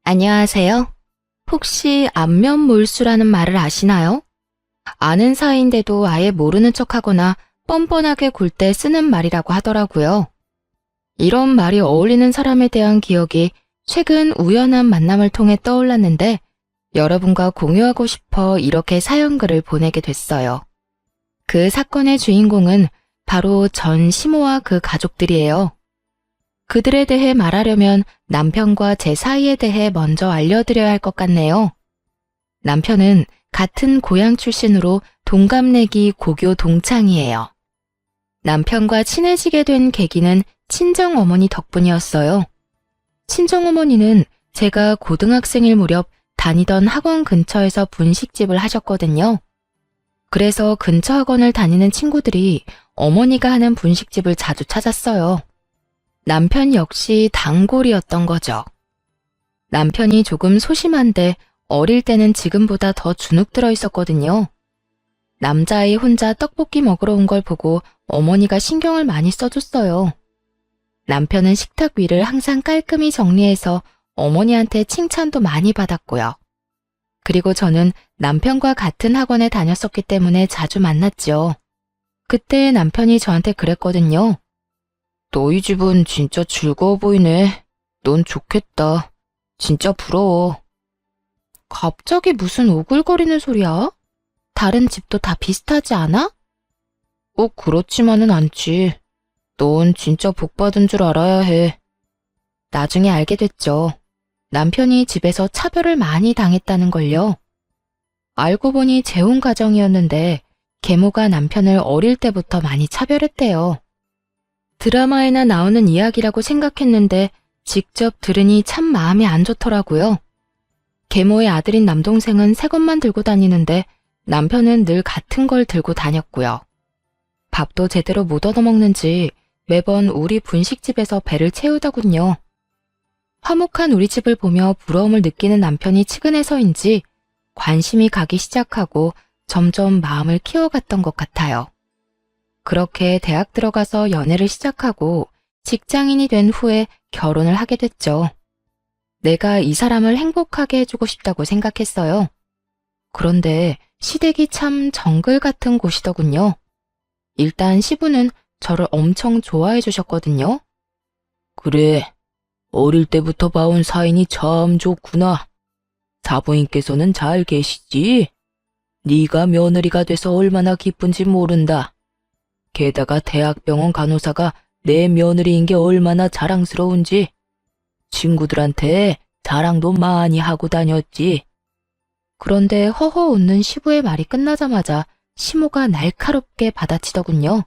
안녕하세요. 혹시 안면몰수라는 말을 아시나요? 아는 사이인데도 아예 모르는 척하거나 뻔뻔하게 굴 때 쓰는 말이라고 하더라고요. 이런 말이 어울리는 사람에 대한 기억이 최근 우연한 만남을 통해 떠올랐는데 여러분과 공유하고 싶어 이렇게 사연글을 보내게 됐어요. 그 사건의 주인공은 바로 전 시모와 그 가족들이에요. 그들에 대해 말하려면 남편과 제 사이에 대해 먼저 알려드려야 할 것 같네요. 남편은 같은 고향 출신으로 동갑내기 고교 동창이에요. 남편과 친해지게 된 계기는 친정어머니 덕분이었어요. 친정어머니는 제가 고등학생일 무렵 다니던 학원 근처에서 분식집을 하셨거든요. 그래서 근처 학원을 다니는 친구들이 어머니가 하는 분식집을 자주 찾았어요. 남편 역시 단골이었던 거죠. 남편이 조금 소심한데 어릴 때는 지금보다 더 주눅 들어 있었거든요. 남자아이 혼자 떡볶이 먹으러 온 걸 보고 어머니가 신경을 많이 써줬어요. 남편은 식탁 위를 항상 깔끔히 정리해서 어머니한테 칭찬도 많이 받았고요. 그리고 저는 남편과 같은 학원에 다녔었기 때문에 자주 만났죠. 그때 남편이 저한테 그랬거든요. 너희 집은 진짜 즐거워 보이네. 넌 좋겠다. 진짜 부러워. 갑자기 무슨 오글거리는 소리야? 다른 집도 다 비슷하지 않아? 꼭 그렇지만은 않지. 넌 진짜 복 받은 줄 알아야 해. 나중에 알게 됐죠. 남편이 집에서 차별을 많이 당했다는 걸요. 알고 보니 재혼 가정이었는데 계모가 남편을 어릴 때부터 많이 차별했대요. 드라마에나 나오는 이야기라고 생각했는데 직접 들으니 참 마음이 안 좋더라고요. 계모의 아들인 남동생은 새 것만 들고 다니는데 남편은 늘 같은 걸 들고 다녔고요. 밥도 제대로 못 얻어먹는지 매번 우리 분식집에서 배를 채우더군요. 화목한 우리 집을 보며 부러움을 느끼는 남편이 측은해서인지 관심이 가기 시작하고 점점 마음을 키워갔던 것 같아요. 그렇게 대학 들어가서 연애를 시작하고 직장인이 된 후에 결혼을 하게 됐죠. 내가 이 사람을 행복하게 해주고 싶다고 생각했어요. 그런데 시댁이 참 정글 같은 곳이더군요. 일단 시부는 저를 엄청 좋아해 주셨거든요. 그래, 어릴 때부터 봐온 사인이 참 좋구나. 사부인께서는 잘 계시지? 네가 며느리가 돼서 얼마나 기쁜지 모른다. 게다가 대학병원 간호사가 내 며느리인 게 얼마나 자랑스러운지 친구들한테 자랑도 많이 하고 다녔지. 그런데 허허 웃는 시부의 말이 끝나자마자 시모가 날카롭게 받아치더군요.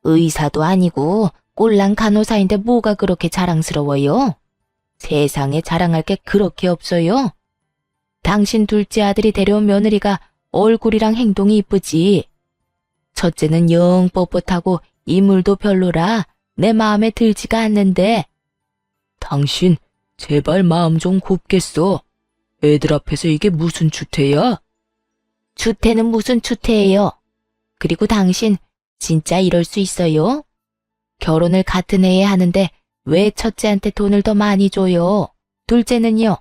의사도 아니고 꼴랑 간호사인데 뭐가 그렇게 자랑스러워요? 세상에 자랑할 게 그렇게 없어요. 당신 둘째 아들이 데려온 며느리가 얼굴이랑 행동이 이쁘지. 첫째는 영 뻣뻣하고 인물도 별로라 내 마음에 들지가 않는데. 당신 제발 마음 좀 곱겠어. 애들 앞에서 이게 무슨 추태야? 추태는 무슨 추태예요? 그리고 당신 진짜 이럴 수 있어요? 결혼을 같은 해에 하는데 왜 첫째한테 돈을 더 많이 줘요? 둘째는요?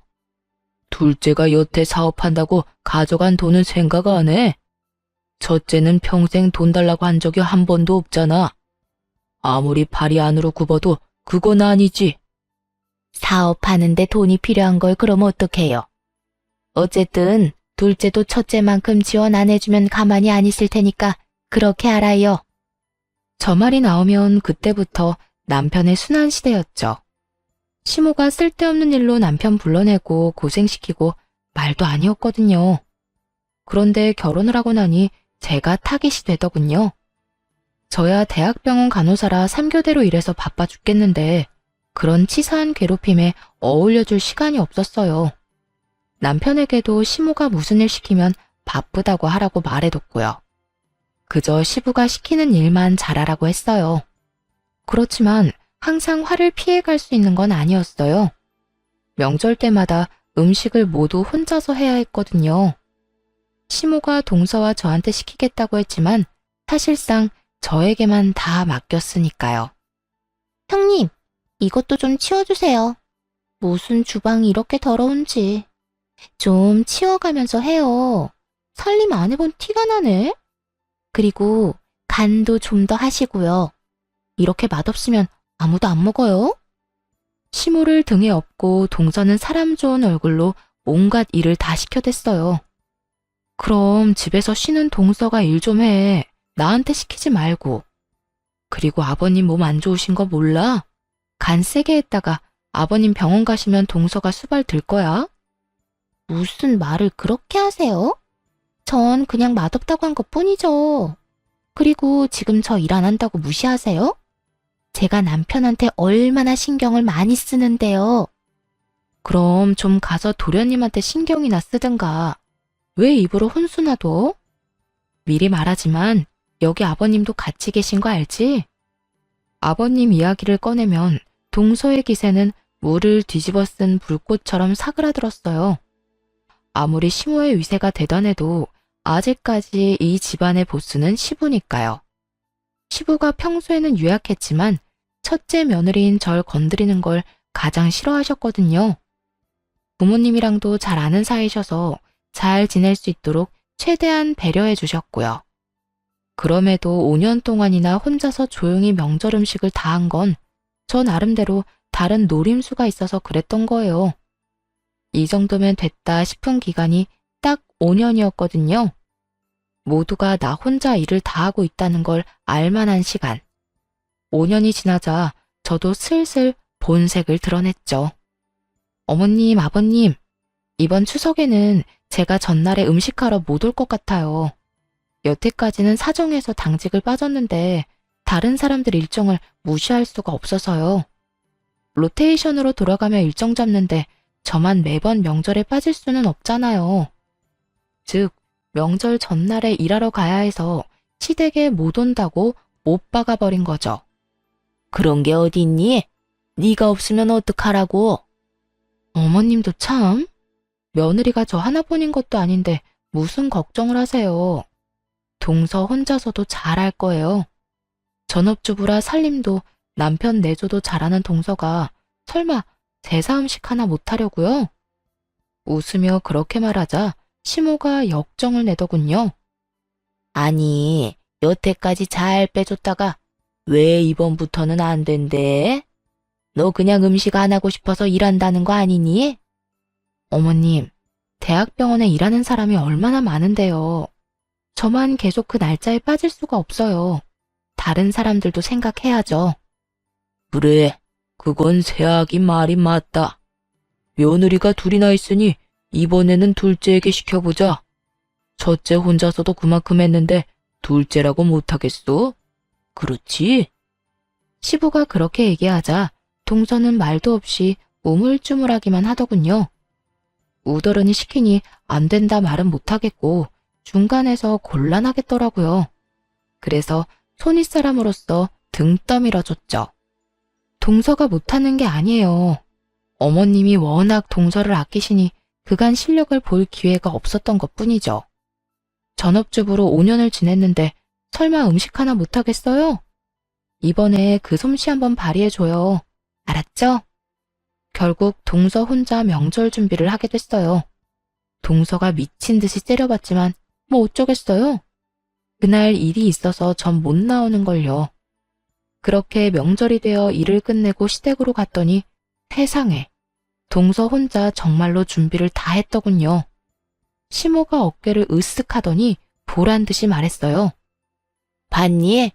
둘째가 여태 사업한다고 가져간 돈은 생각 안 해. 첫째는 평생 돈 달라고 한 적이 한 번도 없잖아. 아무리 발이 안으로 굽어도 그건 아니지. 사업하는데 돈이 필요한 걸 그럼 어떡해요? 어쨌든 둘째도 첫째만큼 지원 안 해주면 가만히 안 있을 테니까 그렇게 알아요. 저 말이 나오면 그때부터 남편의 순환 시대였죠. 시모가 쓸데없는 일로 남편 불러내고 고생시키고 말도 아니었거든요. 그런데 결혼을 하고 나니 제가 타깃이 되더군요. 저야 대학병원 간호사라 3교대로 일해서 바빠 죽겠는데 그런 치사한 괴롭힘에 어울려줄 시간이 없었어요. 남편에게도 시모가 무슨 일 시키면 바쁘다고 하라고 말해뒀고요. 그저 시부가 시키는 일만 잘하라고 했어요. 그렇지만 항상 화를 피해갈 수 있는 건 아니었어요. 명절 때마다 음식을 모두 혼자서 해야 했거든요. 시모가 동서와 저한테 시키겠다고 했지만 사실상 저에게만 다 맡겼으니까요. 형님, 이것도 좀 치워주세요. 무슨 주방이 이렇게 더러운지. 좀 치워가면서 해요. 살림 안 해본 티가 나네. 그리고 간도 좀 더 하시고요. 이렇게 맛없으면 아무도 안 먹어요. 시모를 등에 업고 동서는 사람 좋은 얼굴로 온갖 일을 다 시켜댔어요. 그럼 집에서 쉬는 동서가 일 좀 해. 나한테 시키지 말고. 그리고 아버님 몸 안 좋으신 거 몰라? 간 세게 했다가 아버님 병원 가시면 동서가 수발 들 거야. 무슨 말을 그렇게 하세요? 전 그냥 맛없다고 한 것뿐이죠. 그리고 지금 저 일 안 한다고 무시하세요? 제가 남편한테 얼마나 신경을 많이 쓰는데요. 그럼 좀 가서 도련님한테 신경이나 쓰든가. 왜 입으로 혼수나 둬? 미리 말하지만 여기 아버님도 같이 계신 거 알지? 아버님 이야기를 꺼내면 동서의 기세는 물을 뒤집어 쓴 불꽃처럼 사그라들었어요. 아무리 시모의 위세가 대단해도 아직까지 이 집안의 보스는 시부니까요. 시부가 평소에는 유약했지만 첫째 며느리인 절 건드리는 걸 가장 싫어하셨거든요. 부모님이랑도 잘 아는 사이셔서 잘 지낼 수 있도록 최대한 배려해 주셨고요. 그럼에도 5년 동안이나 혼자서 조용히 명절 음식을 다 한 건 저 나름대로 다른 노림수가 있어서 그랬던 거예요. 이 정도면 됐다 싶은 기간이 딱 5년이었거든요. 모두가 나 혼자 일을 다 하고 있다는 걸 알만한 시간. 5년이 지나자 저도 슬슬 본색을 드러냈죠. 어머님, 아버님, 이번 추석에는 제가 전날에 음식하러 못 올 것 같아요. 여태까지는 사정해서 당직을 빠졌는데 다른 사람들 일정을 무시할 수가 없어서요. 로테이션으로 돌아가며 일정 잡는데 저만 매번 명절에 빠질 수는 없잖아요. 즉, 명절 전날에 일하러 가야 해서 시댁에 못 온다고 못 박아버린 거죠. 그런 게 어딨니? 네가 없으면 어떡하라고? 어머님도 참, 며느리가 저 하나뿐인 것도 아닌데 무슨 걱정을 하세요. 동서 혼자서도 잘할 거예요. 전업주부라 살림도 남편 내조도 잘하는 동서가 설마 제사 음식 하나 못하려고요? 웃으며 그렇게 말하자 시모가 역정을 내더군요. 아니, 여태까지 잘 빼줬다가 왜 이번부터는 안 된대? 너 그냥 음식 안 하고 싶어서 일한다는 거 아니니? 어머님, 대학병원에 일하는 사람이 얼마나 많은데요. 저만 계속 그 날짜에 빠질 수가 없어요. 다른 사람들도 생각해야죠. 그래, 그건 새아기 말이 맞다. 며느리가 둘이나 있으니 이번에는 둘째에게 시켜보자. 첫째 혼자서도 그만큼 했는데 둘째라고 못하겠소? 그렇지? 시부가 그렇게 얘기하자 동서는 말도 없이 우물쭈물하기만 하더군요. 우더러니 시키니 안 된다 말은 못하겠고 중간에서 곤란하겠더라고요. 그래서 손윗사람으로서 등 떠밀어줬죠. 동서가 못하는 게 아니에요. 어머님이 워낙 동서를 아끼시니 그간 실력을 볼 기회가 없었던 것뿐이죠. 전업주부로 5년을 지냈는데 설마 음식 하나 못하겠어요? 이번에 그 솜씨 한번 발휘해줘요. 알았죠? 결국 동서 혼자 명절 준비를 하게 됐어요. 동서가 미친 듯이 때려봤지만 뭐 어쩌겠어요? 그날 일이 있어서 전 못 나오는 걸요. 그렇게 명절이 되어 일을 끝내고 시댁으로 갔더니 세상에 동서 혼자 정말로 준비를 다 했더군요. 시모가 어깨를 으쓱하더니 보란 듯이 말했어요. 봤니?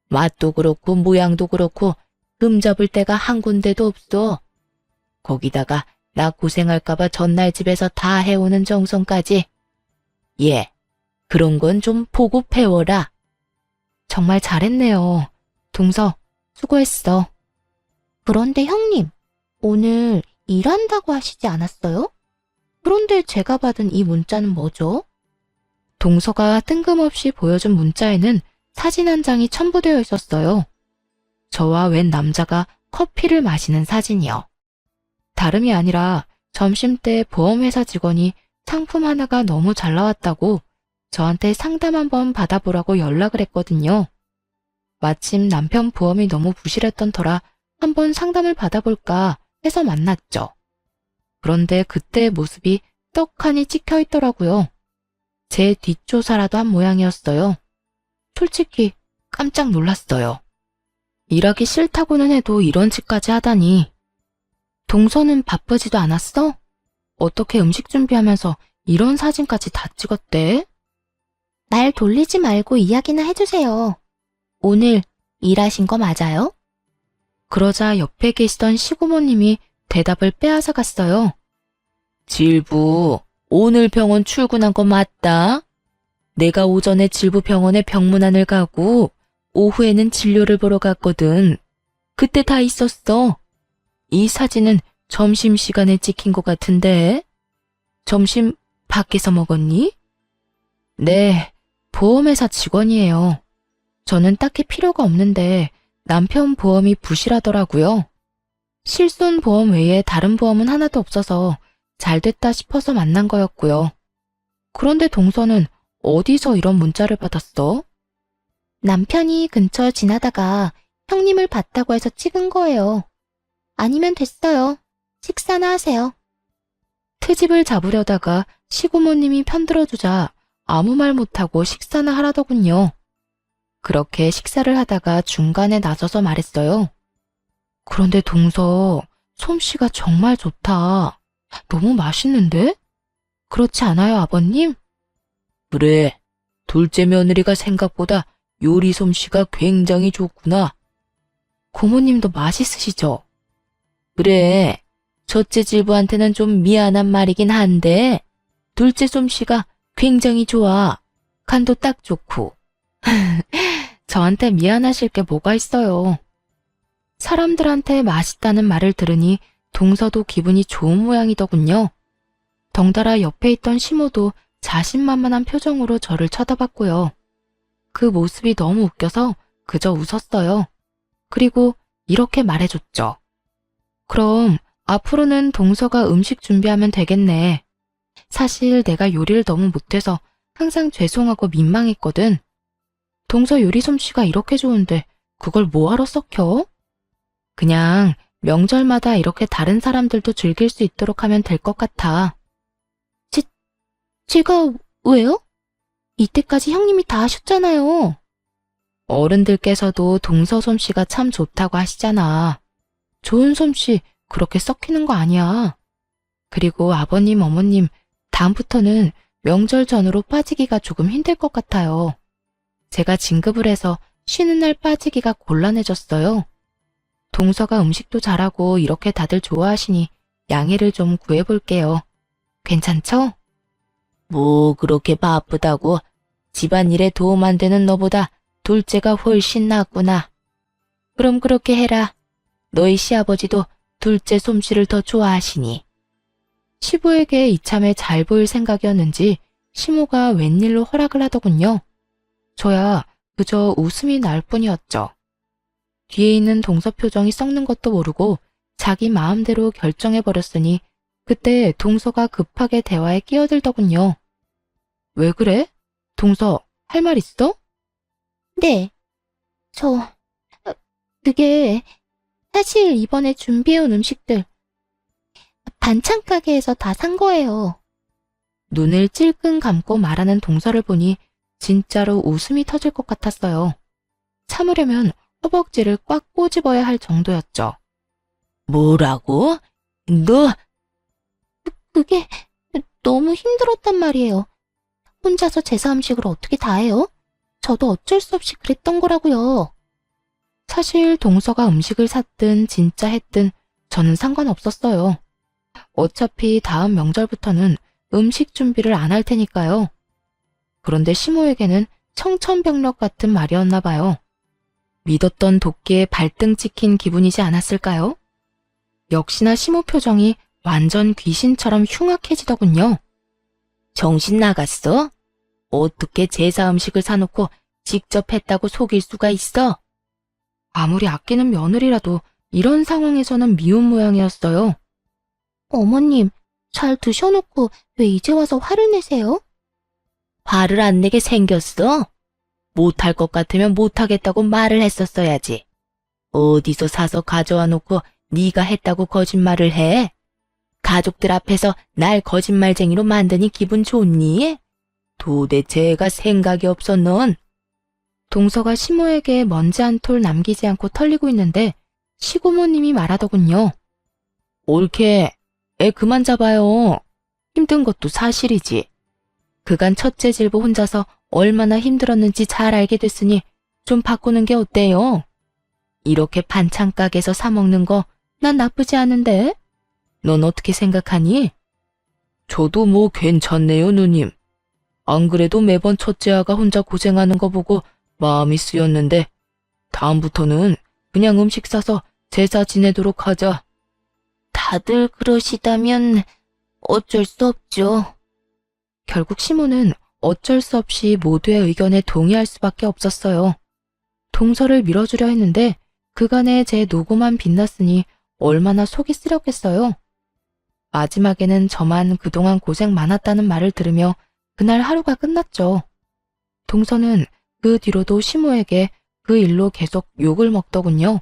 맛도 그렇고 모양도 그렇고 흠잡을 데가 한 군데도 없어. 거기다가 나 고생할까봐 전날 집에서 다 해오는 정성까지. 예, 그런 건 좀 보고 배워라. 정말 잘했네요. 동서, 수고했어. 그런데 형님, 오늘 일한다고 하시지 않았어요? 그런데 제가 받은 이 문자는 뭐죠? 동서가 뜬금없이 보여준 문자에는 사진 한 장이 첨부되어 있었어요. 저와 웬 남자가 커피를 마시는 사진이요. 다름이 아니라 점심때 보험회사 직원이 상품 하나가 너무 잘 나왔다고 저한테 상담 한번 받아보라고 연락을 했거든요. 마침 남편 보험이 너무 부실했던 터라 한번 상담을 받아볼까 해서 만났죠. 그런데 그때의 모습이 떡하니 찍혀 있더라고요. 제 뒷조사라도 한 모양이었어요. 솔직히 깜짝 놀랐어요. 일하기 싫다고는 해도 이런 짓까지 하다니. 동서는 바쁘지도 않았어? 어떻게 음식 준비하면서 이런 사진까지 다 찍었대? 말 돌리지 말고 이야기나 해주세요. 오늘 일하신 거 맞아요? 그러자 옆에 계시던 시부모님이 대답을 빼앗아 갔어요. 질부, 오늘 병원 출근한 거 맞다? 내가 오전에 질부 병원에 병문안을 가고 오후에는 진료를 보러 갔거든. 그때 다 있었어. 이 사진은 점심시간에 찍힌 것 같은데. 점심 밖에서 먹었니? 네, 보험회사 직원이에요. 저는 딱히 필요가 없는데 남편 보험이 부실하더라고요. 실손보험 외에 다른 보험은 하나도 없어서 잘 됐다 싶어서 만난 거였고요. 그런데 동서는 어디서 이런 문자를 받았어? 남편이 근처 지나다가 형님을 봤다고 해서 찍은 거예요. 아니면 됐어요. 식사나 하세요. 트집을 잡으려다가 시부모님이 편들어주자 아무 말 못하고 식사나 하라더군요. 그렇게 식사를 하다가 중간에 나서서 말했어요. 그런데 동서, 솜씨가 정말 좋다. 너무 맛있는데? 그렇지 않아요, 아버님? 그래, 둘째 며느리가 생각보다 요리 솜씨가 굉장히 좋구나. 고모님도 맛있으시죠? 그래, 첫째 질부한테는 좀 미안한 말이긴 한데 둘째 솜씨가 굉장히 좋아. 간도 딱 좋고. 저한테 미안하실 게 뭐가 있어요. 사람들한테 맛있다는 말을 들으니 동서도 기분이 좋은 모양이더군요. 덩달아 옆에 있던 시모도 자신만만한 표정으로 저를 쳐다봤고요. 그 모습이 너무 웃겨서 그저 웃었어요. 그리고 이렇게 말해줬죠. 그럼 앞으로는 동서가 음식 준비하면 되겠네. 사실 내가 요리를 너무 못해서 항상 죄송하고 민망했거든. 동서 요리 솜씨가 이렇게 좋은데 그걸 뭐하러 썩혀? 그냥 명절마다 이렇게 다른 사람들도 즐길 수 있도록 하면 될 것 같아. 제가 왜요? 이때까지 형님이 다 하셨잖아요. 어른들께서도 동서 솜씨가 참 좋다고 하시잖아. 좋은 솜씨 그렇게 썩히는 거 아니야. 그리고 아버님, 어머님, 다음부터는 명절 전후로 빠지기가 조금 힘들 것 같아요. 제가 진급을 해서 쉬는 날 빠지기가 곤란해졌어요. 동서가 음식도 잘하고 이렇게 다들 좋아하시니 양해를 좀 구해볼게요. 괜찮죠? 뭐 그렇게 바쁘다고 집안일에 도움 안 되는 너보다 둘째가 훨씬 낫구나. 그럼 그렇게 해라. 너희 시아버지도 둘째 솜씨를 더 좋아하시니. 시부에게 이참에 잘 보일 생각이었는지 시모가 웬일로 허락을 하더군요. 저야 그저 웃음이 날 뿐이었죠. 뒤에 있는 동서 표정이 썩는 것도 모르고 자기 마음대로 결정해버렸으니 그때 동서가 급하게 대화에 끼어들더군요. 왜 그래? 동서, 할 말 있어? 네. 그게 사실 이번에 준비해온 음식들 반찬 가게에서 다 산 거예요. 눈을 찔끔 감고 말하는 동서를 보니 진짜로 웃음이 터질 것 같았어요. 참으려면 허벅지를 꽉 꼬집어야 할 정도였죠. 뭐라고? 너? 그게 너무 힘들었단 말이에요. 혼자서 제사 음식을 어떻게 다 해요? 저도 어쩔 수 없이 그랬던 거라고요. 사실 동서가 음식을 샀든 진짜 했든 저는 상관없었어요. 어차피 다음 명절부터는 음식 준비를 안 할 테니까요. 그런데 시모에게는 청천벽력 같은 말이었나 봐요. 믿었던 도끼에 발등 찍힌 기분이지 않았을까요? 역시나 시모 표정이 완전 귀신처럼 흉악해지더군요. 정신 나갔어? 어떻게 제사 음식을 사놓고 직접 했다고 속일 수가 있어? 아무리 아끼는 며느리라도 이런 상황에서는 미운 모양이었어요. 어머님, 잘 드셔놓고 왜 이제 와서 화를 내세요? 화를 안 내게 생겼어? 못할 것 같으면 못하겠다고 말을 했었어야지. 어디서 사서 가져와 놓고 네가 했다고 거짓말을 해? 가족들 앞에서 날 거짓말쟁이로 만드니 기분 좋니? 도대체 애가 생각이 없어 넌? 동서가 시모에게 먼지 한 톨 남기지 않고 털리고 있는데 시고모님이 말하더군요. 옳게, 애 그만 잡아요. 힘든 것도 사실이지. 그간 첫째 질부 혼자서 얼마나 힘들었는지 잘 알게 됐으니 좀 바꾸는 게 어때요? 이렇게 반찬 가게에서 사 먹는 거 난 나쁘지 않은데? 넌 어떻게 생각하니? 저도 뭐 괜찮네요, 누님. 안 그래도 매번 첫째 아가 혼자 고생하는 거 보고 마음이 쓰였는데 다음부터는 그냥 음식 사서 제사 지내도록 하자. 다들 그러시다면 어쩔 수 없죠. 결국 시모는 어쩔 수 없이 모두의 의견에 동의할 수밖에 없었어요. 동서를 밀어주려 했는데 그간의 제 노고만 빛났으니 얼마나 속이 쓰렸겠어요. 마지막에는 저만 그동안 고생 많았다는 말을 들으며 그날 하루가 끝났죠. 동서는 그 뒤로도 시모에게 그 일로 계속 욕을 먹더군요.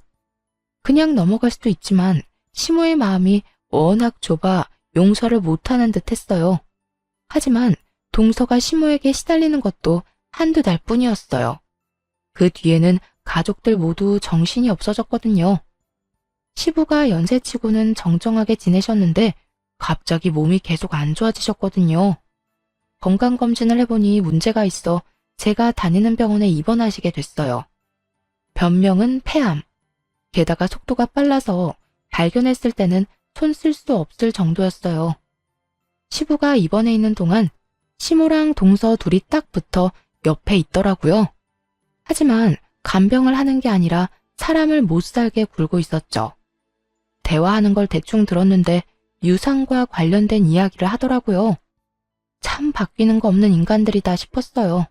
그냥 넘어갈 수도 있지만 시모의 마음이 워낙 좁아 용서를 못하는 듯 했어요. 하지만 동서가 시모에게 시달리는 것도 한두 달 뿐이었어요. 그 뒤에는 가족들 모두 정신이 없어졌거든요. 시부가 연세치고는 정정하게 지내셨는데 갑자기 몸이 계속 안 좋아지셨거든요. 건강검진을 해보니 문제가 있어 제가 다니는 병원에 입원하시게 됐어요. 변명은 폐암. 게다가 속도가 빨라서 발견했을 때는 손 쓸 수 없을 정도였어요. 시부가 입원해 있는 동안 시모랑 동서 둘이 딱 붙어 옆에 있더라고요. 하지만 간병을 하는 게 아니라 사람을 못 살게 굴고 있었죠. 대화하는 걸 대충 들었는데 유산과 관련된 이야기를 하더라고요. 참 바뀌는 거 없는 인간들이다 싶었어요.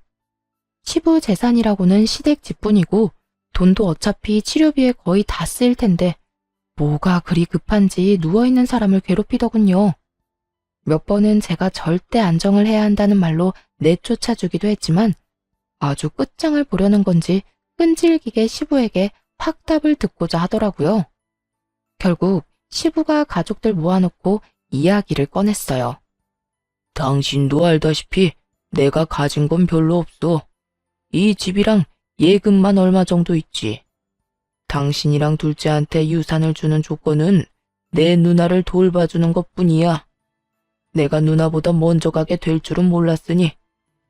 시부 재산이라고는 시댁 집뿐이고 돈도 어차피 치료비에 거의 다 쓰일 텐데 뭐가 그리 급한지 누워있는 사람을 괴롭히더군요. 몇 번은 제가 절대 안정을 해야 한다는 말로 내쫓아주기도 했지만 아주 끝장을 보려는 건지 끈질기게 시부에게 확답을 듣고자 하더라고요. 결국 시부가 가족들 모아놓고 이야기를 꺼냈어요. 당신도 알다시피 내가 가진 건 별로 없어. 이 집이랑 예금만 얼마 정도 있지. 당신이랑 둘째한테 유산을 주는 조건은 내 누나를 돌봐주는 것뿐이야. 내가 누나보다 먼저 가게 될 줄은 몰랐으니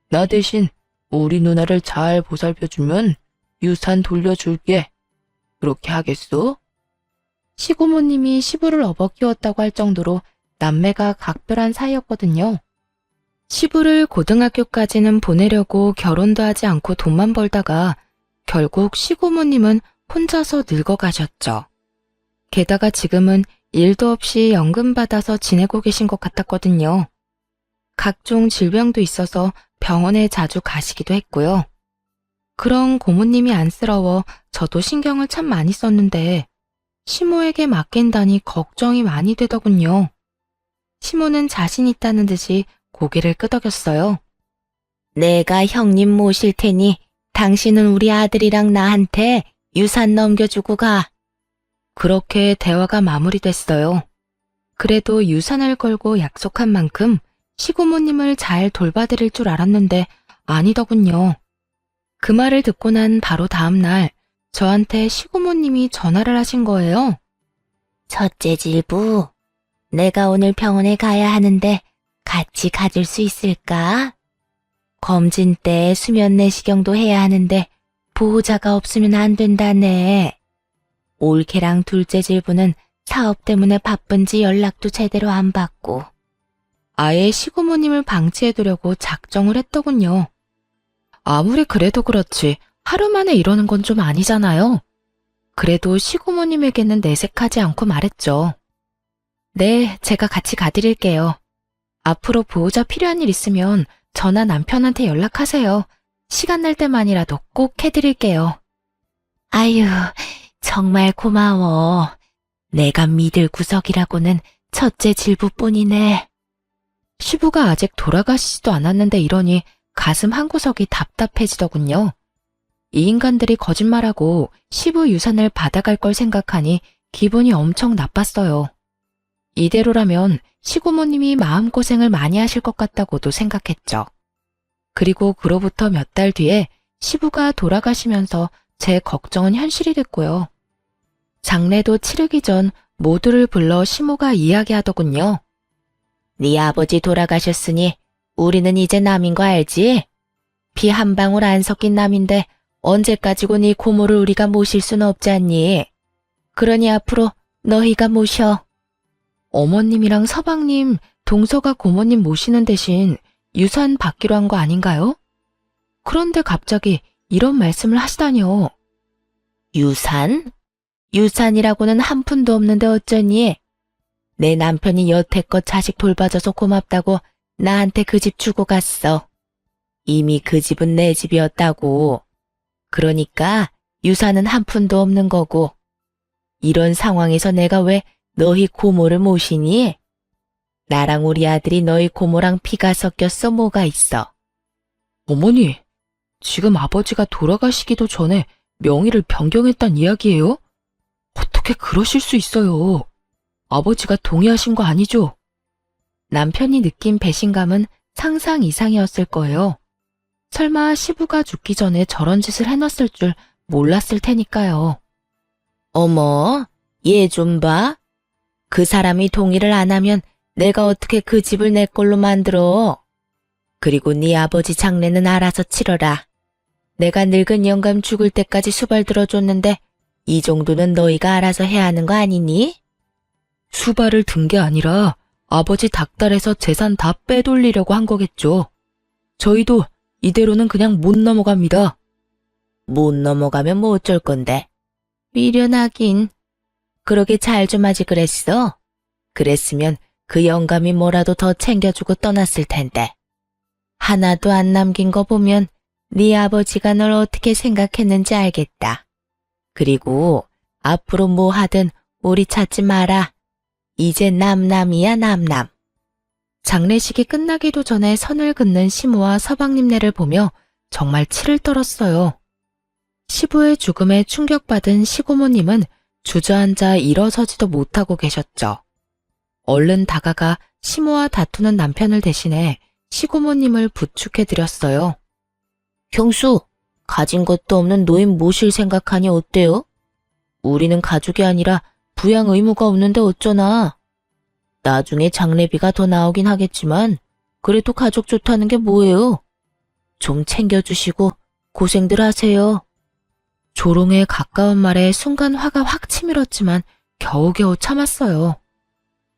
나 대신 우리 누나를 잘 보살펴주면 유산 돌려줄게. 그렇게 하겠소? 시고모님이 시부를 업어 키웠다고 할 정도로 남매가 각별한 사이였거든요. 시부를 고등학교까지는 보내려고 결혼도 하지 않고 돈만 벌다가 결국 시고모님은 혼자서 늙어가셨죠. 게다가 지금은 일도 없이 연금 받아서 지내고 계신 것 같았거든요. 각종 질병도 있어서 병원에 자주 가시기도 했고요. 그런 고모님이 안쓰러워 저도 신경을 참 많이 썼는데 시모에게 맡긴다니 걱정이 많이 되더군요. 시모는 자신 있다는 듯이 고개를 끄덕였어요. 내가 형님 모실 테니 당신은 우리 아들이랑 나한테 유산 넘겨주고 가. 그렇게 대화가 마무리됐어요. 그래도 유산을 걸고 약속한 만큼 시고모님을 잘 돌봐드릴 줄 알았는데 아니더군요. 그 말을 듣고 난 바로 다음 날 저한테 시고모님이 전화를 하신 거예요. 첫째 질부, 내가 오늘 병원에 가야 하는데 같이 가줄 수 있을까? 검진 때 수면 내시경도 해야 하는데 보호자가 없으면 안 된다네. 올케랑 둘째 질부는 사업 때문에 바쁜지 연락도 제대로 안 받고. 아예 시고모님을 방치해두려고 작정을 했더군요. 아무리 그래도 그렇지 하루 만에 이러는 건 좀 아니잖아요. 그래도 시고모님에게는 내색하지 않고 말했죠. 네, 제가 같이 가드릴게요. 앞으로 보호자 필요한 일 있으면 저나 남편한테 연락하세요. 시간 날 때만이라도 꼭 해드릴게요. 아유, 정말 고마워. 내가 믿을 구석이라고는 첫째 질부뿐이네. 시부가 아직 돌아가시지도 않았는데 이러니 가슴 한구석이 답답해지더군요. 이 인간들이 거짓말하고 시부 유산을 받아갈 걸 생각하니 기분이 엄청 나빴어요. 이대로라면 시고모님이 마음고생을 많이 하실 것 같다고도 생각했죠. 그리고 그로부터 몇 달 뒤에 시부가 돌아가시면서 제 걱정은 현실이 됐고요. 장례도 치르기 전 모두를 불러 시모가 이야기하더군요. 네 아버지 돌아가셨으니 우리는 이제 남인 거 알지? 피 한 방울 안 섞인 남인데 언제까지고 네 고모를 우리가 모실 수는 없지 않니? 그러니 앞으로 너희가 모셔. 어머님이랑 서방님, 동서가 고모님 모시는 대신 유산 받기로 한 거 아닌가요? 그런데 갑자기 이런 말씀을 하시다니요. 유산? 유산이라고는 한 푼도 없는데 어쩌니? 내 남편이 여태껏 자식 돌봐줘서 고맙다고 나한테 그 집 주고 갔어. 이미 그 집은 내 집이었다고. 그러니까 유산은 한 푼도 없는 거고. 이런 상황에서 내가 왜 너희 고모를 모시니? 나랑 우리 아들이 너희 고모랑 피가 섞였어 뭐가 있어? 어머니, 지금 아버지가 돌아가시기도 전에 명의를 변경했단 이야기예요? 어떻게 그러실 수 있어요? 아버지가 동의하신 거 아니죠? 남편이 느낀 배신감은 상상 이상이었을 거예요. 설마 시부가 죽기 전에 저런 짓을 해놨을 줄 몰랐을 테니까요. 어머, 얘 좀 봐. 그 사람이 동의를 안 하면 내가 어떻게 그 집을 내 걸로 만들어. 그리고 네 아버지 장례는 알아서 치러라. 내가 늙은 영감 죽을 때까지 수발 들어줬는데 이 정도는 너희가 알아서 해야 하는 거 아니니? 수발을 든 게 아니라 아버지 닭달에서 재산 다 빼돌리려고 한 거겠죠. 저희도 이대로는 그냥 못 넘어갑니다. 못 넘어가면 뭐 어쩔 건데. 미련하긴. 그러게 잘 좀 하지 그랬어. 그랬으면 그 영감이 뭐라도 더 챙겨주고 떠났을 텐데. 하나도 안 남긴 거 보면 네 아버지가 널 어떻게 생각했는지 알겠다. 그리고 앞으로 뭐 하든 우리 찾지 마라. 이제 남남이야 남남. 장례식이 끝나기도 전에 선을 긋는 시모와 서방님네를 보며 정말 치를 떨었어요. 시부의 죽음에 충격받은 시고모님은 주저앉아 일어서지도 못하고 계셨죠. 얼른 다가가 시모와 다투는 남편을 대신해 시고모님을 부축해드렸어요. 형수, 가진 것도 없는 노인 모실 생각하니 어때요? 우리는 가족이 아니라 부양 의무가 없는데 어쩌나. 나중에 장례비가 더 나오긴 하겠지만 그래도 가족 좋다는 게 뭐예요? 좀 챙겨주시고 고생들 하세요. 조롱에 가까운 말에 순간 화가 확 치밀었지만 겨우겨우 참았어요.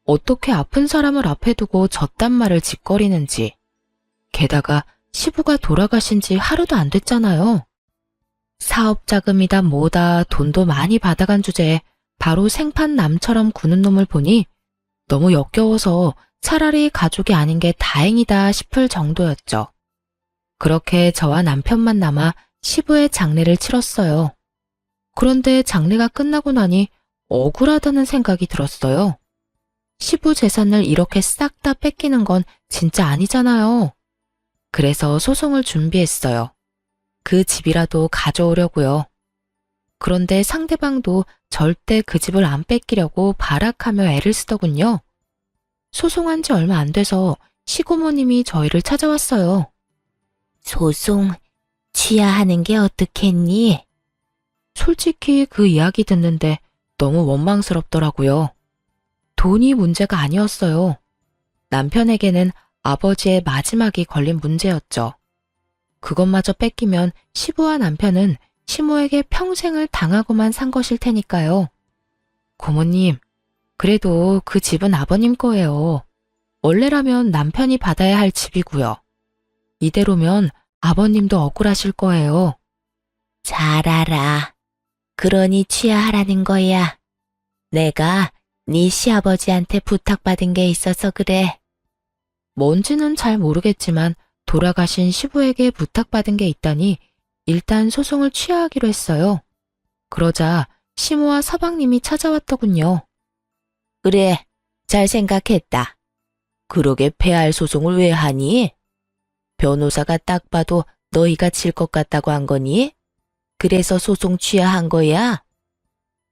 어떻게 아픈 사람을 앞에 두고 저딴 말을 짓거리는지. 게다가 시부가 돌아가신 지 하루도 안 됐잖아요. 사업 자금이다 뭐다 돈도 많이 받아간 주제에 바로 생판 남처럼 구는 놈을 보니 너무 역겨워서 차라리 가족이 아닌 게 다행이다 싶을 정도였죠. 그렇게 저와 남편만 남아 시부의 장례를 치렀어요. 그런데 장례가 끝나고 나니 억울하다는 생각이 들었어요. 시부 재산을 이렇게 싹 다 뺏기는 건 진짜 아니잖아요. 그래서 소송을 준비했어요. 그 집이라도 가져오려고요. 그런데 상대방도 절대 그 집을 안 뺏기려고 발악하며 애를 쓰더군요. 소송한 지 얼마 안 돼서 시고모님이 저희를 찾아왔어요. 소송 취하하는 게 어떻겠니? 솔직히 그 이야기 듣는데 너무 원망스럽더라고요. 돈이 문제가 아니었어요. 남편에게는 아버지의 마지막이 걸린 문제였죠. 그것마저 뺏기면 시부와 남편은 시모에게 평생을 당하고만 산 것일 테니까요. 고모님, 그래도 그 집은 아버님 거예요. 원래라면 남편이 받아야 할 집이고요. 이대로면 아버님도 억울하실 거예요. 잘 알아. 그러니 취하하라는 거야. 내가 네 시아버지한테 부탁받은 게 있어서 그래. 뭔지는 잘 모르겠지만 돌아가신 시부에게 부탁받은 게 있다니 일단 소송을 취하하기로 했어요. 그러자 시모와 서방님이 찾아왔더군요. 그래, 잘 생각했다. 그러게 패할 소송을 왜 하니? 변호사가 딱 봐도 너희가 질 것 같다고 한 거니? 그래서 소송 취하한 거야?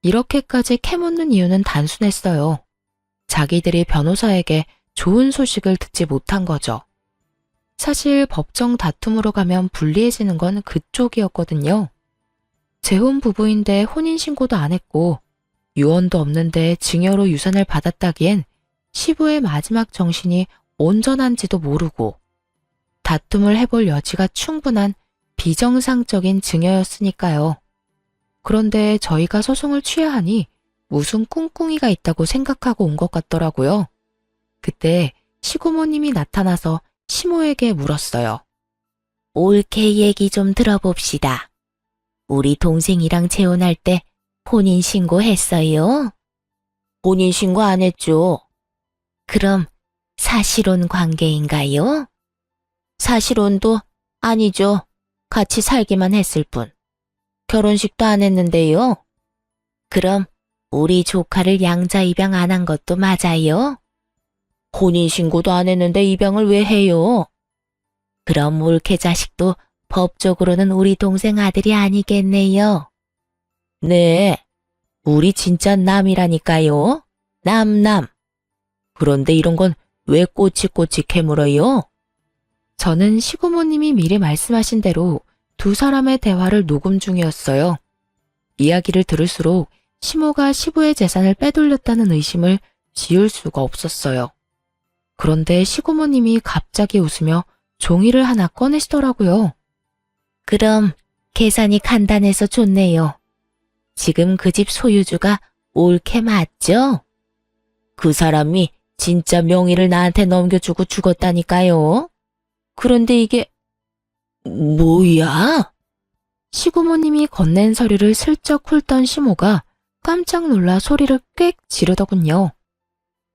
이렇게까지 캐묻는 이유는 단순했어요. 자기들이 변호사에게 좋은 소식을 듣지 못한 거죠. 사실 법정 다툼으로 가면 불리해지는 건 그쪽이었거든요. 재혼 부부인데 혼인신고도 안 했고 유언도 없는데 증여로 유산을 받았다기엔 시부의 마지막 정신이 온전한지도 모르고 다툼을 해볼 여지가 충분한 비정상적인 증여였으니까요. 그런데 저희가 소송을 취하하니 무슨 꿍꿍이가 있다고 생각하고 온 것 같더라고요. 그때 시고모님이 나타나서 시모에게 물었어요. 올케 얘기 좀 들어봅시다. 우리 동생이랑 재혼할 때 혼인신고했어요? 혼인신고 안 했죠. 그럼 사실혼 관계인가요? 사실혼도 아니죠. 같이 살기만 했을 뿐. 결혼식도 안 했는데요. 그럼 우리 조카를 양자 입양 안 한 것도 맞아요? 혼인신고도 안 했는데 입양을 왜 해요? 그럼 올케 자식도 법적으로는 우리 동생 아들이 아니겠네요. 네, 우리 진짜 남이라니까요. 남남. 그런데 이런 건 왜 꼬치꼬치 캐물어요? 저는 시고모님이 미리 말씀하신 대로 두 사람의 대화를 녹음 중이었어요. 이야기를 들을수록 시모가 시부의 재산을 빼돌렸다는 의심을 지울 수가 없었어요. 그런데 시고모님이 갑자기 웃으며 종이를 하나 꺼내시더라고요. 그럼 계산이 간단해서 좋네요. 지금 그 집 소유주가 올케 맞죠? 그 사람이 진짜 명의를 나한테 넘겨주고 죽었다니까요. 그런데 이게 뭐야? 시고모님이 건넨 서류를 슬쩍 훑던 시모가 깜짝 놀라 소리를 꽥 지르더군요.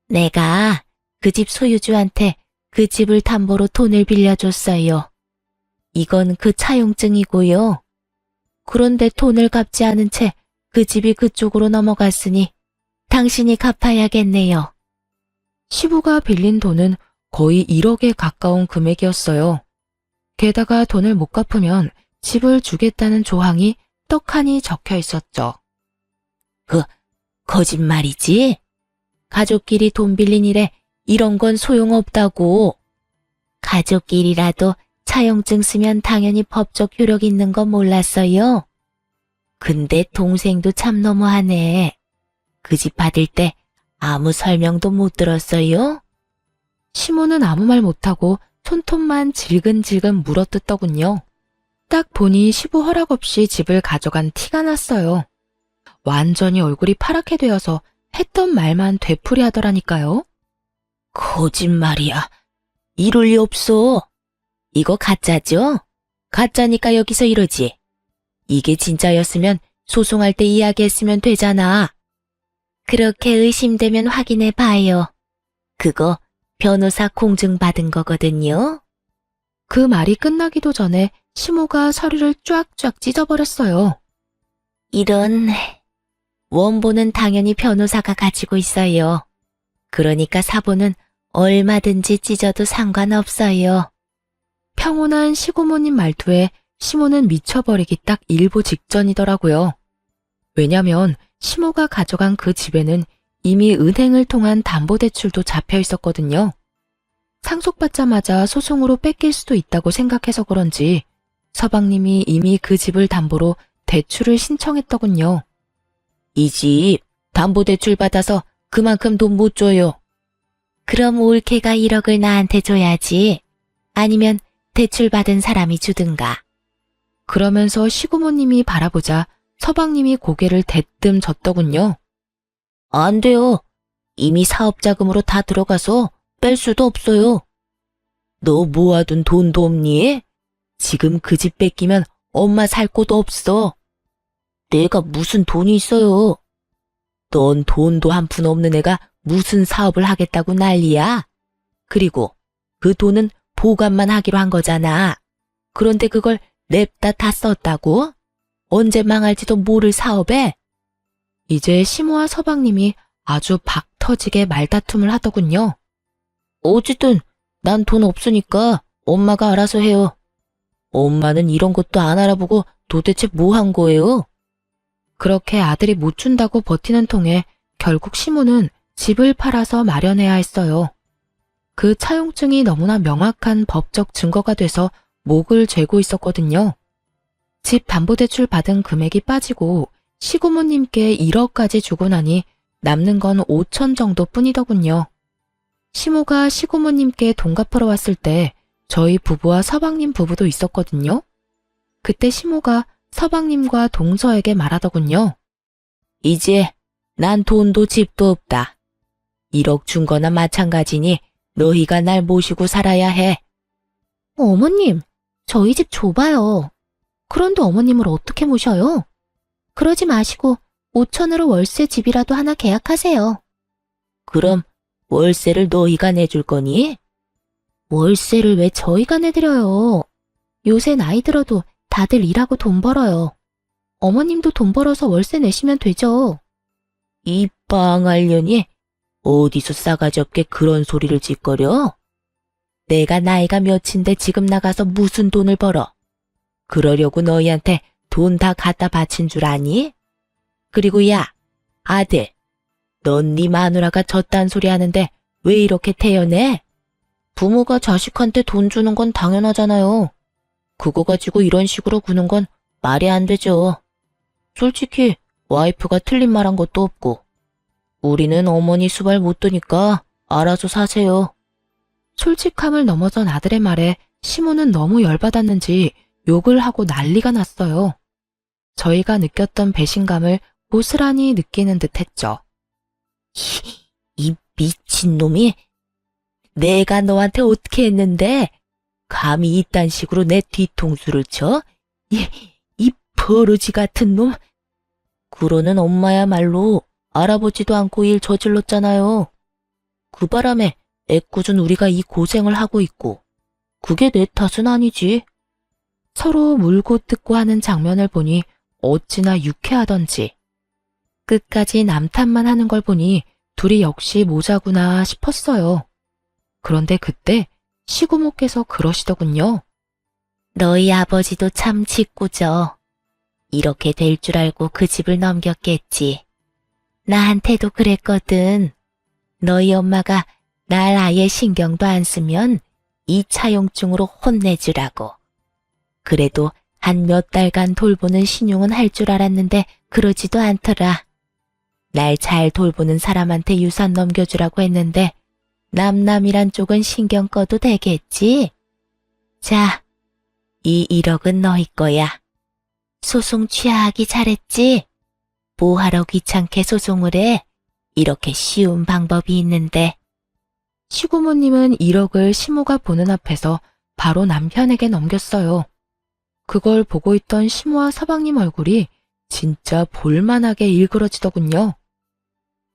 내가 그 집 소유주한테 그 집을 담보로 돈을 빌려줬어요. 이건 그 차용증이고요. 그런데 돈을 갚지 않은 채 그 집이 그쪽으로 넘어갔으니 당신이 갚아야겠네요. 시부가 빌린 돈은 거의 1억에 가까운 금액이었어요. 게다가 돈을 못 갚으면 집을 주겠다는 조항이 떡하니 적혀 있었죠. 거짓말이지? 가족끼리 돈 빌린 일에 이런 건 소용없다고. 가족끼리라도 차용증 쓰면 당연히 법적 효력 있는 건 몰랐어요. 근데 동생도 참 너무하네. 그 집 받을 때 아무 설명도 못 들었어요? 시모는 아무 말 못하고 손톱만 질근질근 물어뜯더군요. 딱 보니 시부 허락 없이 집을 가져간 티가 났어요. 완전히 얼굴이 파랗게 되어서 했던 말만 되풀이하더라니까요. 거짓말이야. 이럴 리 없어. 이거 가짜죠? 가짜니까 여기서 이러지. 이게 진짜였으면 소송할 때 이야기했으면 되잖아. 그렇게 의심되면 확인해 봐요. 그거 변호사 공증받은 거거든요. 그 말이 끝나기도 전에 시모가 서류를 쫙쫙 찢어버렸어요. 이런... 원본은 당연히 변호사가 가지고 있어요. 그러니까 사본은 얼마든지 찢어도 상관없어요. 평온한 시고모님 말투에 시모는 미쳐버리기 딱 일보 직전이더라고요. 왜냐면 시모가 가져간 그 집에는 이미 은행을 통한 담보대출도 잡혀 있었거든요. 상속받자마자 소송으로 뺏길 수도 있다고 생각해서 그런지 서방님이 이미 그 집을 담보로 대출을 신청했더군요. 이 집 담보대출 받아서 그만큼 돈 못 줘요. 그럼 올케가 1억을 나한테 줘야지. 아니면 대출 받은 사람이 주든가. 그러면서 시고모님이 바라보자 서방님이 고개를 대뜸 젓더군요. 안 돼요. 이미 사업자금으로 다 들어가서 뺄 수도 없어요. 너 모아둔 돈도 없니? 지금 그 집 뺏기면 엄마 살 곳도 없어. 내가 무슨 돈이 있어요. 넌 돈도 한 푼 없는 애가 무슨 사업을 하겠다고 난리야. 그리고 그 돈은 보관만 하기로 한 거잖아. 그런데 그걸 냅다 다 썼다고? 언제 망할지도 모를 사업에? 이제 시모와 서방님이 아주 박 터지게 말다툼을 하더군요. 어쨌든 난 돈 없으니까 엄마가 알아서 해요. 엄마는 이런 것도 안 알아보고 도대체 뭐 한 거예요? 그렇게 아들이 못 준다고 버티는 통에 결국 시모는 집을 팔아서 마련해야 했어요. 그 차용증이 너무나 명확한 법적 증거가 돼서 목을 죄고 있었거든요. 집 담보대출 받은 금액이 빠지고 시부모님께 1억까지 주고 나니 남는 건 5천 정도 뿐이더군요. 시모가 시부모님께 돈 갚으러 왔을 때 저희 부부와 서방님 부부도 있었거든요. 그때 시모가 서방님과 동서에게 말하더군요. 이제 난 돈도 집도 없다. 1억 준 거나 마찬가지니 너희가 날 모시고 살아야 해. 어머님, 저희 집 좁아요. 그런데 어머님을 어떻게 모셔요? 그러지 마시고 5천으로 월세 집이라도 하나 계약하세요. 그럼 월세를 너희가 내줄 거니? 월세를 왜 저희가 내드려요? 요새 나이 들어도 다들 일하고 돈 벌어요. 어머님도 돈 벌어서 월세 내시면 되죠. 이 빵알년이 어디서 싸가지 없게 그런 소리를 짓거려? 내가 나이가 몇인데 지금 나가서 무슨 돈을 벌어? 그러려고 너희한테 돈 다 갖다 바친 줄 아니? 그리고 야, 아들, 넌 네 마누라가 저딴 소리 하는데 왜 이렇게 태연해? 부모가 자식한테 돈 주는 건 당연하잖아요. 그거 가지고 이런 식으로 구는 건 말이 안 되죠. 솔직히 와이프가 틀린 말 한 것도 없고 우리는 어머니 수발 못 두니까 알아서 사세요. 솔직함을 넘어선 아들의 말에 시모는 너무 열받았는지 욕을 하고 난리가 났어요. 저희가 느꼈던 배신감을 고스란히 느끼는 듯 했죠. 이 미친놈이 내가 너한테 어떻게 했는데 감히 이딴 식으로 내 뒤통수를 쳐? 이 버러지 같은 놈. 그러는 엄마야말로 알아보지도 않고 일 저질렀잖아요. 그 바람에 애꿎은 우리가 이 고생을 하고 있고 그게 내 탓은 아니지. 서로 물고 뜯고 하는 장면을 보니 어찌나 유쾌하던지 끝까지 남 탓만 하는 걸 보니 둘이 역시 모자구나 싶었어요. 그런데 그때 시고모께서 그러시더군요. 너희 아버지도 참 짓궂어. 이렇게 될 줄 알고 그 집을 넘겼겠지. 나한테도 그랬거든. 너희 엄마가 날 아예 신경도 안 쓰면 이 차용증으로 혼내주라고. 그래도 한 몇 달간 돌보는 신용은 할 줄 알았는데 그러지도 않더라. 날 잘 돌보는 사람한테 유산 넘겨주라고 했는데 남남이란 쪽은 신경 꺼도 되겠지? 자, 이 1억은 너희 거야. 소송 취하하기 잘했지? 뭐하러 귀찮게 소송을 해? 이렇게 쉬운 방법이 있는데. 시부모님은 1억을 시모가 보는 앞에서 바로 남편에게 넘겼어요. 그걸 보고 있던 시모와 서방님 얼굴이 진짜 볼만하게 일그러지더군요.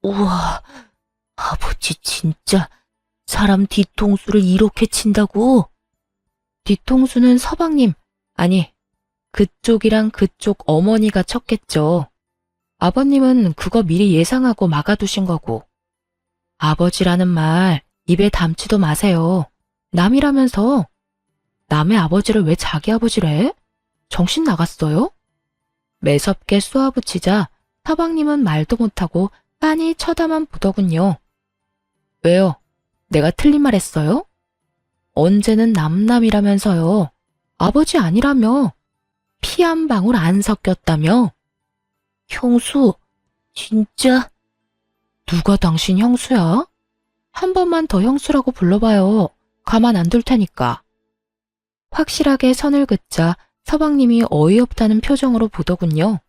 우와, 아버지 진짜 사람 뒤통수를 이렇게 친다고? 뒤통수는 서방님, 아니 그쪽이랑 그쪽 어머니가 쳤겠죠. 아버님은 그거 미리 예상하고 막아두신 거고. 아버지라는 말 입에 담지도 마세요. 남이라면서. 남의 아버지를 왜 자기 아버지래? 정신 나갔어요? 매섭게 쏘아붙이자 서방님은 말도 못하고 빤히 쳐다만 보더군요. 왜요? 내가 틀린 말 했어요? 언제는 남남이라면서요. 아버지 아니라며. 피 한 방울 안 섞였다며. 형수, 진짜? 누가 당신 형수야? 한 번만 더 형수라고 불러봐요. 가만 안 둘 테니까. 확실하게 선을 긋자 서방님이 어이없다는 표정으로 보더군요.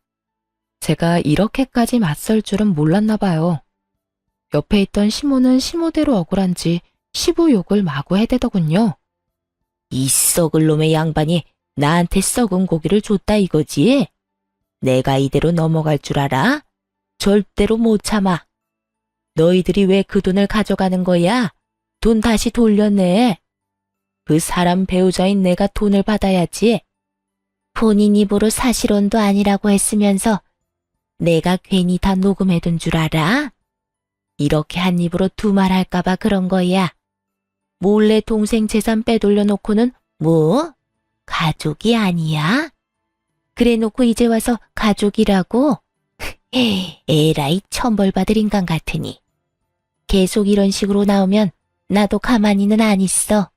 제가 이렇게까지 맞설 줄은 몰랐나 봐요. 옆에 있던 시모는 시모대로 억울한지 시부 욕을 마구 해대더군요. 이 썩을 놈의 양반이 나한테 썩은 고기를 줬다 이거지? 내가 이대로 넘어갈 줄 알아? 절대로 못 참아. 너희들이 왜 그 돈을 가져가는 거야? 돈 다시 돌려내. 그 사람 배우자인 내가 돈을 받아야지. 본인 입으로 사실혼도 아니라고 했으면서 내가 괜히 다 녹음해둔 줄 알아? 이렇게 한 입으로 두말할까봐 그런 거야. 몰래 동생 재산 빼돌려 놓고는 뭐? 가족이 아니야? 그래 놓고 이제 와서 가족이라고? 에라이 천벌받을 인간 같으니. 계속 이런 식으로 나오면 나도 가만히는 안 있어.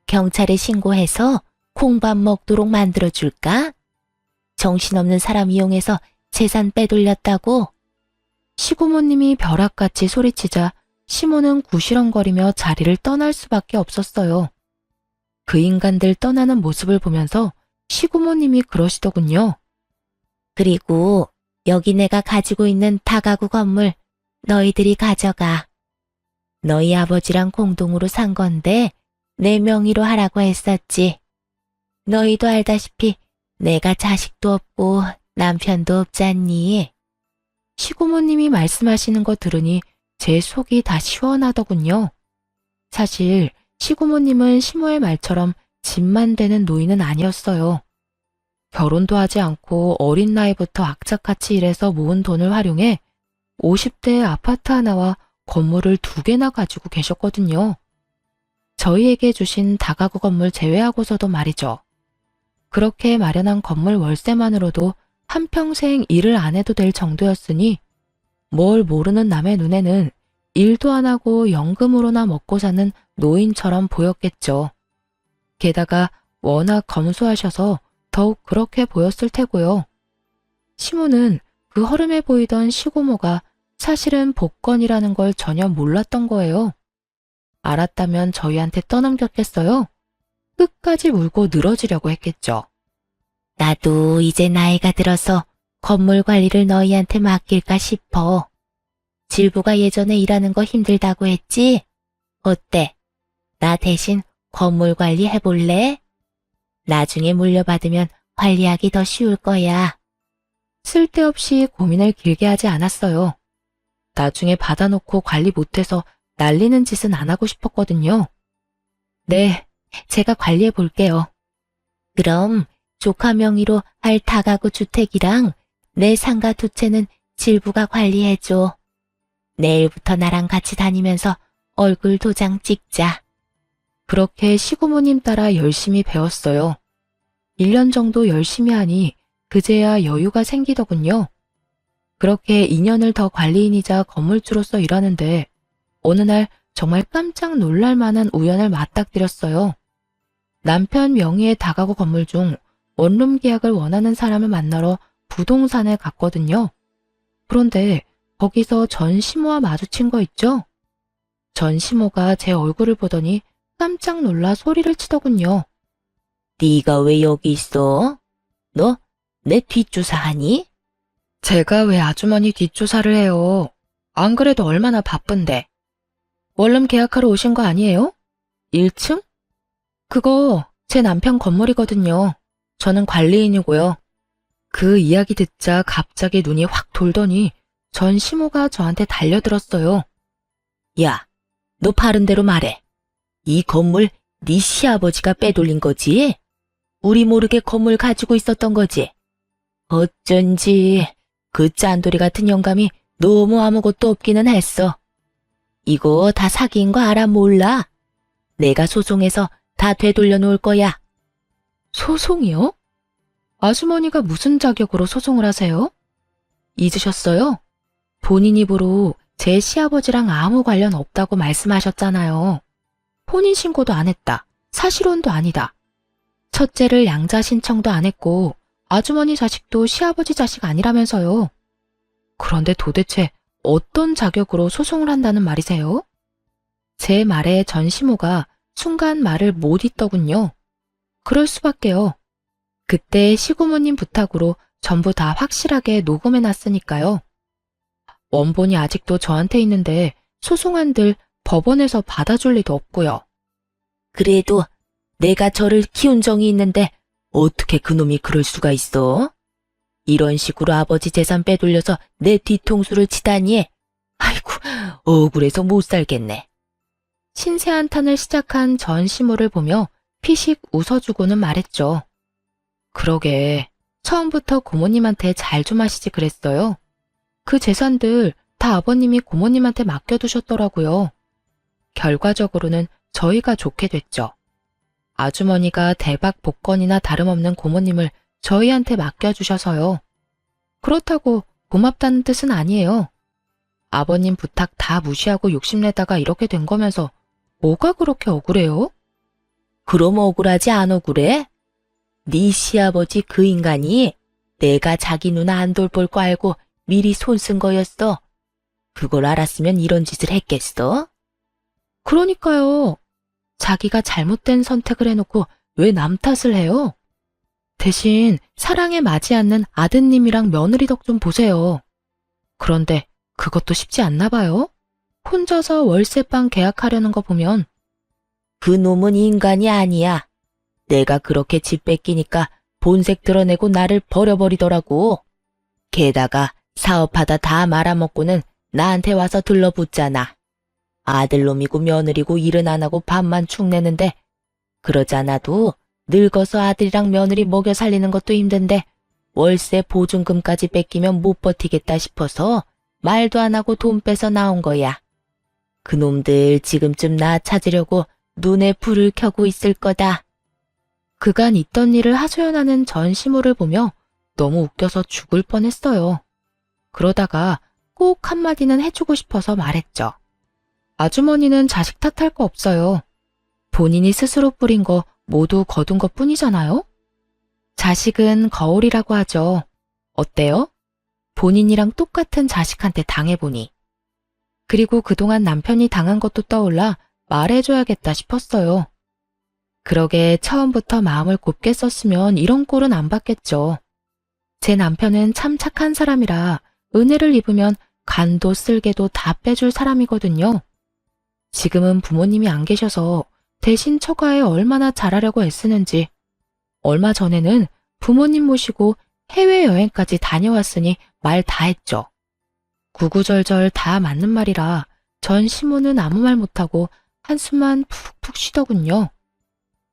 경찰에 신고해서 콩밥 먹도록 만들어줄까? 정신없는 사람 이용해서 재산 빼돌렸다고? 시고모님이 벼락같이 소리치자 시모는 구시렁거리며 자리를 떠날 수밖에 없었어요. 그 인간들 떠나는 모습을 보면서 시고모님이 그러시더군요. 그리고 여기 내가 가지고 있는 다가구 건물 너희들이 가져가. 너희 아버지랑 공동으로 산 건데 내 명의로 하라고 했었지. 너희도 알다시피 내가 자식도 없고 남편도 없잖니. 시고모님이 말씀하시는 거 들으니 제 속이 다 시원하더군요. 사실 시고모님은 시모의 말처럼 집만 되는 노인은 아니었어요. 결혼도 하지 않고 어린 나이부터 악착같이 일해서 모은 돈을 활용해 50대의 아파트 하나와 건물을 2개나 가지고 계셨거든요. 저희에게 주신 다가구 건물 제외하고서도 말이죠. 그렇게 마련한 건물 월세만으로도 한평생 일을 안 해도 될 정도였으니 뭘 모르는 남의 눈에는 일도 안 하고 연금으로나 먹고 사는 노인처럼 보였겠죠. 게다가 워낙 검소하셔서 더욱 그렇게 보였을 테고요. 시모는 그 허름해 보이던 시고모가 사실은 복권이라는 걸 전혀 몰랐던 거예요. 알았다면 저희한테 떠넘겼겠어요? 끝까지 물고 늘어지려고 했겠죠. 나도 이제 나이가 들어서 건물 관리를 너희한테 맡길까 싶어. 질부가 예전에 일하는 거 힘들다고 했지? 어때? 나 대신 건물 관리 해볼래? 나중에 물려받으면 관리하기 더 쉬울 거야. 쓸데없이 고민을 길게 하지 않았어요. 나중에 받아놓고 관리 못해서 날리는 짓은 안 하고 싶었거든요. 네, 제가 관리해 볼게요. 그럼 조카 명의로 할 다가구 주택이랑 내 상가 2채는 질부가 관리해줘. 내일부터 나랑 같이 다니면서 얼굴 도장 찍자. 그렇게 시고모님 따라 열심히 배웠어요. 1년 정도 열심히 하니 그제야 여유가 생기더군요. 그렇게 2년을 더 관리인이자 건물주로서 일하는데 어느 날 정말 깜짝 놀랄 만한 우연을 맞닥뜨렸어요. 남편 명의의 다가구 건물 중 원룸 계약을 원하는 사람을 만나러 부동산에 갔거든요. 그런데 거기서 전 시모와 마주친 거 있죠? 전 시모가 제 얼굴을 보더니 깜짝 놀라 소리를 치더군요. 네가 왜 여기 있어? 너 내 뒷조사 하니? 제가 왜 아주머니 뒷조사를 해요? 안 그래도 얼마나 바쁜데. 원룸 계약하러 오신 거 아니에요? 1층? 그거 제 남편 건물이거든요. 저는 관리인이고요. 그 이야기 듣자 갑자기 눈이 확 돌더니 전 시모가 저한테 달려들었어요. 야, 너 바른 대로 말해. 이 건물 네 시아버지가 빼돌린 거지? 우리 모르게 건물 가지고 있었던 거지? 어쩐지 그 짠돌이 같은 영감이 너무 아무것도 없기는 했어. 이거 다 사기인 거 알아 몰라? 내가 소송해서 다 되돌려 놓을 거야. 소송이요? 아주머니가 무슨 자격으로 소송을 하세요? 잊으셨어요? 본인 입으로 제 시아버지랑 아무 관련 없다고 말씀하셨잖아요. 혼인신고도 안 했다. 사실혼도 아니다. 첫째를 양자 신청도 안 했고 아주머니 자식도 시아버지 자식 아니라면서요. 그런데 도대체 어떤 자격으로 소송을 한다는 말이세요? 제 말에 전 시모가 순간 말을 못 잇더군요. 그럴 수밖에요. 그때 시고모님 부탁으로 전부 다 확실하게 녹음해 놨으니까요. 원본이 아직도 저한테 있는데 소송한들 법원에서 받아줄 리도 없고요. 그래도 내가 저를 키운 정이 있는데 어떻게 그놈이 그럴 수가 있어? 이런 식으로 아버지 재산 빼돌려서 내 뒤통수를 치다니. 아이고, 억울해서 못 살겠네. 신세 한탄을 시작한 전 시모를 보며 피식 웃어주고는 말했죠. 그러게, 처음부터 고모님한테 잘 좀 하시지 그랬어요. 그 재산들 다 아버님이 고모님한테 맡겨두셨더라고요. 결과적으로는 저희가 좋게 됐죠. 아주머니가 대박 복권이나 다름없는 고모님을 저희한테 맡겨주셔서요. 그렇다고 고맙다는 뜻은 아니에요. 아버님 부탁 다 무시하고 욕심내다가 이렇게 된 거면서 뭐가 그렇게 억울해요? 그럼 억울하지 안 억울해? 네 시아버지 그 인간이 내가 자기 누나 안 돌볼 거 알고 미리 손 쓴 거였어. 그걸 알았으면 이런 짓을 했겠어? 그러니까요. 자기가 잘못된 선택을 해놓고 왜 남 탓을 해요? 대신 사랑에 맞지 않는 아드님이랑 며느리 덕 좀 보세요. 그런데 그것도 쉽지 않나 봐요. 혼자서 월세방 계약하려는 거 보면 그 놈은 인간이 아니야. 내가 그렇게 집 뺏기니까 본색 드러내고 나를 버려버리더라고. 게다가 사업하다 다 말아먹고는 나한테 와서 들러붙잖아. 아들놈이고 며느리고 일은 안 하고 밥만 축내는데 그러지 않아도 늙어서 아들이랑 며느리 먹여 살리는 것도 힘든데 월세 보증금까지 뺏기면 못 버티겠다 싶어서 말도 안 하고 돈 빼서 나온 거야. 그놈들 지금쯤 나 찾으려고 눈에 불을 켜고 있을 거다. 그간 있던 일을 하소연하는 전시모를 보며 너무 웃겨서 죽을 뻔했어요. 그러다가 꼭 한마디는 해주고 싶어서 말했죠. 아주머니는 자식 탓할 거 없어요. 본인이 스스로 뿌린 거 모두 거둔 것 뿐이잖아요? 자식은 거울이라고 하죠. 어때요? 본인이랑 똑같은 자식한테 당해보니. 그리고 그동안 남편이 당한 것도 떠올라 말해줘야겠다 싶었어요. 그러게 처음부터 마음을 곱게 썼으면 이런 꼴은 안 받겠죠. 제 남편은 참 착한 사람이라 은혜를 입으면 간도 쓸개도 다 빼줄 사람이거든요. 지금은 부모님이 안 계셔서 대신 처가에 얼마나 잘하려고 애쓰는지. 얼마 전에는 부모님 모시고 해외여행까지 다녀왔으니 말 다 했죠. 구구절절 다 맞는 말이라 전 시모는 아무 말 못하고 한숨만 푹푹 쉬더군요.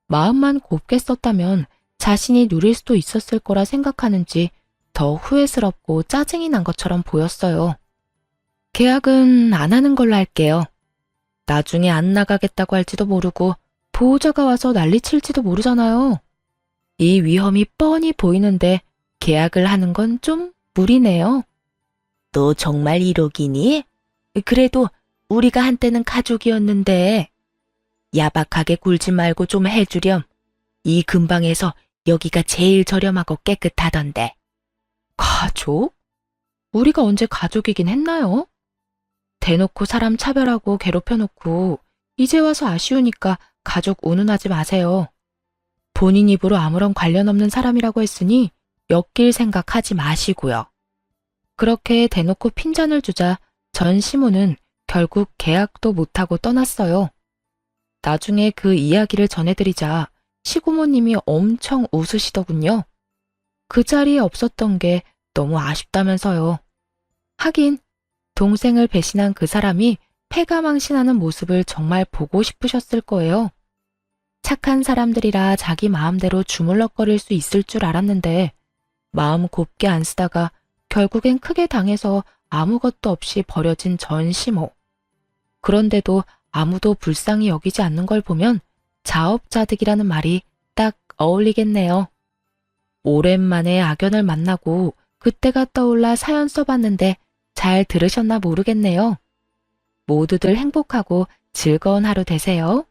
마음만 곱게 썼다면 자신이 누릴 수도 있었을 거라 생각하는지 더 후회스럽고 짜증이 난 것처럼 보였어요. 계약은 안 하는 걸로 할게요. 나중에 안 나가겠다고 할지도 모르고 보호자가 와서 난리칠지도 모르잖아요. 이 위험이 뻔히 보이는데 계약을 하는 건 좀 무리네요. 너 정말 이러기니? 그래도 우리가 한때는 가족이었는데. 야박하게 굴지 말고 좀 해주렴. 이 근방에서 여기가 제일 저렴하고 깨끗하던데. 가족? 우리가 언제 가족이긴 했나요? 대놓고 사람 차별하고 괴롭혀놓고 이제 와서 아쉬우니까 가족 운운하지 마세요. 본인 입으로 아무런 관련 없는 사람이라고 했으니 엮일 생각하지 마시고요. 그렇게 대놓고 핀잔을 주자 전 시모는 결국 계약도 못하고 떠났어요. 나중에 그 이야기를 전해드리자 시고모님이 엄청 웃으시더군요. 그 자리에 없었던 게 너무 아쉽다면서요. 하긴 동생을 배신한 그 사람이 패가망신하는 모습을 정말 보고 싶으셨을 거예요. 착한 사람들이라 자기 마음대로 주물럭거릴 수 있을 줄 알았는데 마음 곱게 안 쓰다가 결국엔 크게 당해서 아무것도 없이 버려진 전 시모. 그런데도 아무도 불쌍히 여기지 않는 걸 보면 자업자득이라는 말이 딱 어울리겠네요. 오랜만에 악연을 만나고 그때가 떠올라 사연 써봤는데 잘 들으셨나 모르겠네요. 모두들 행복하고 즐거운 하루 되세요.